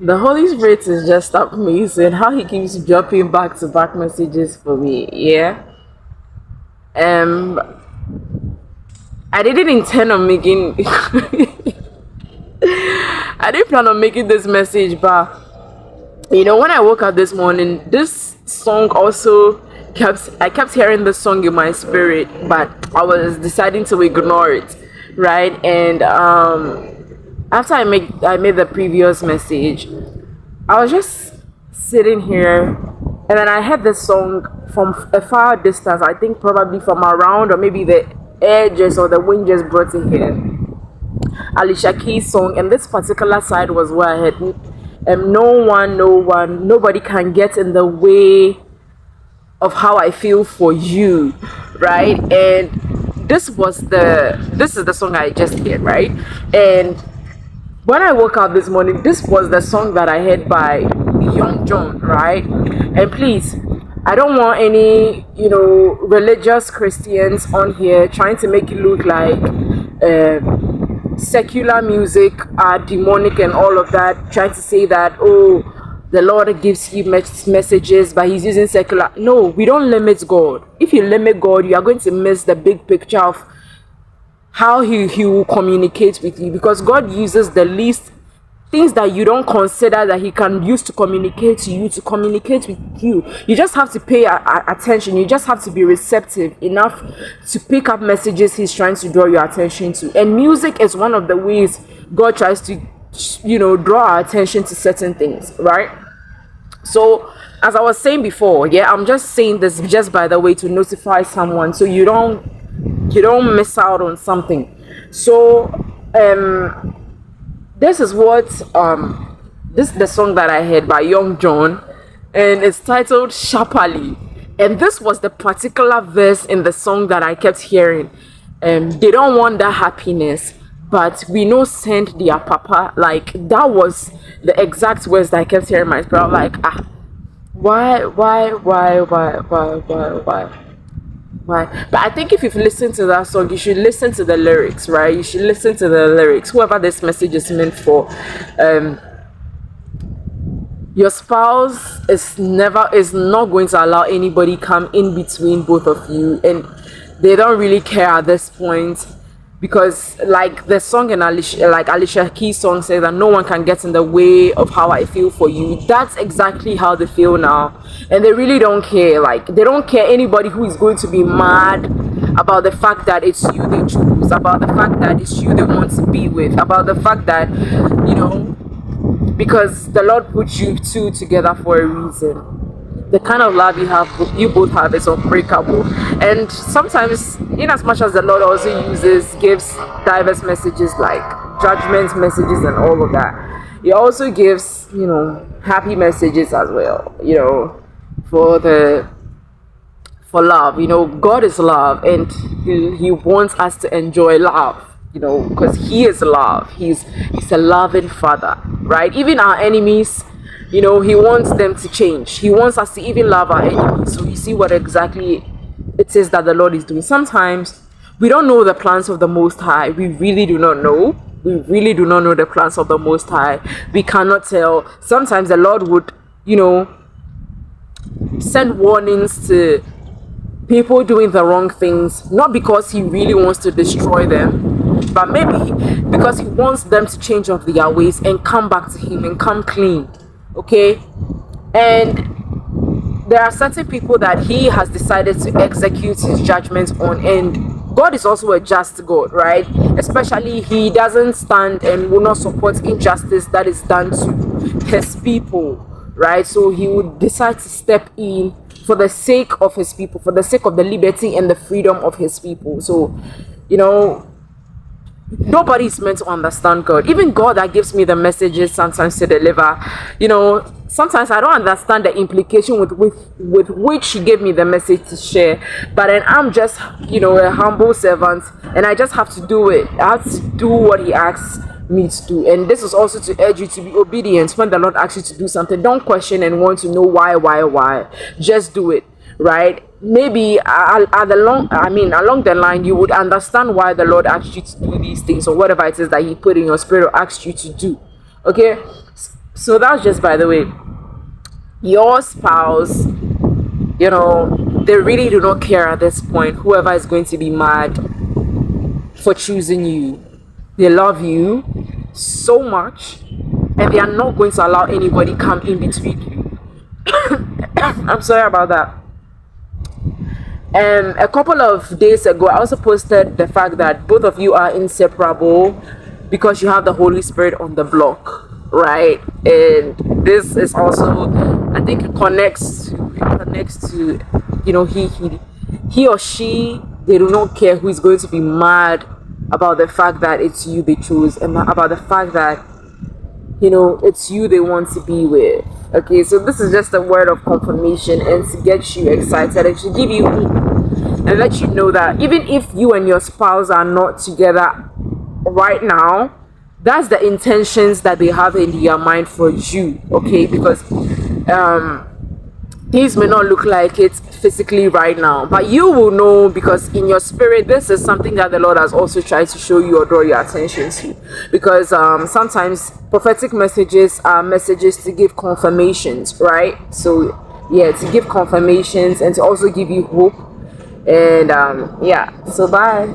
The Holy Spirit is just amazing. How he keeps dropping back to back messages for me. Yeah. Um, I didn't intend on making. I didn't plan on making this message, but when I woke up this morning, this song also I kept hearing the song in my spirit, but I was deciding to ignore it, right? And after I made the previous message, I was just sitting here, and then I heard the song from a far distance. I think probably from around, or maybe the edges or the wind just brought it here. Alicia Keys song, and this particular side was where I had nobody can get in the way of how I feel for you, right? And this is the song I just heard, right? And when I woke up this morning, this was the song that I heard by Young John, right? And please, I don't want any religious Christians on here trying to make it look like secular music are demonic and all of that, trying to say that, oh, the Lord gives you messages but he's using secular. No, we don't limit God. If you limit God, you are going to miss the big picture of how he will communicate with you, because God uses the least things that you don't consider that he can use to communicate to you, to communicate with you. You just have to pay attention. You just have to be receptive enough to pick up messages he's trying to draw your attention to. And music is one of the ways God tries to draw our attention to certain things, right? So as I was saying before, I'm just saying this just by the way to notify someone so you don't miss out on something. So this is what this is the song that I heard by Young John, and it's titled Sharply. And this was the particular verse in the song that I kept hearing. They don't want that happiness, but we know send their papa. Like, that was the exact words that I kept hearing my spirit. Like, why? But I think if you've listened to that song, you should listen to the lyrics, right? You should listen to the lyrics. Whoever this message is meant for, your spouse is not going to allow anybody come in between both of you, and they don't really care at this point, because like the song in Alicia Keys' song says that no one can get in the way of how I feel for you. That's exactly how they feel now, and they really don't care. Like, they don't care anybody who is going to be mad about the fact that it's you they choose, about the fact that it's you they want to be with, about the fact that because the Lord put you two together for a reason. The kind of love you both have is unbreakable. And sometimes, in as much as the Lord also gives diverse messages like judgment messages and all of that, he also gives happy messages as well, for love. God is love, and he wants us to enjoy love, because he is love. He's a loving father, right? Even our enemies, he wants them to change. He wants us to even love our enemies. So you see what exactly it is that the Lord is doing. Sometimes we don't know the plans of the Most High. We really do not know. We really do not know the plans of the Most High. We cannot tell. Sometimes the Lord would, send warnings to people doing the wrong things, not because he really wants to destroy them, but maybe because he wants them to change of their ways and come back to him and come clean. Okay? And there are certain people that he has decided to execute his judgments on, and God is also a just God, right? Especially, he doesn't stand and will not support injustice that is done to his people, right? So he would decide to step in for the sake of his people, for the sake of the liberty and the freedom of his people. So nobody is meant to understand God. Even God that gives me the messages sometimes to deliver, sometimes I don't understand the implication with which he gave me the message to share. But then I'm just, a humble servant, and I just have to do it. I have to do what he asks me to do. And this is also to urge you to be obedient. When the Lord asks you to do something, don't question and want to know why. Just do it. Right? Maybe along the line you would understand why the Lord asked you to do these things, or whatever it is that he put in your spirit or asked you to do. Okay? So that's just by the way. Your spouse, they really do not care at this point. Whoever is going to be mad for choosing you, they love you so much, and they are not going to allow anybody come in between you. I'm sorry about that. A couple of days ago, I also posted the fact that both of you are inseparable because you have the Holy Spirit on the block, right? And this is also, I think, it connects to he or she, they do not care who is going to be mad about the fact that it's you they choose, and about the fact that it's you they want to be with. Okay, so this is just a word of confirmation and to get you excited and to give you hope and let you know that even if you and your spouse are not together right now, that's the intentions that they have in their mind for you. Okay, because things may not look like it physically right now, but you will know, because in your spirit this is something that the Lord has also tried to show you or draw your attention to. Because sometimes prophetic messages are messages to give confirmations, right? So yeah, to give confirmations and to also give you hope. And yeah, so bye.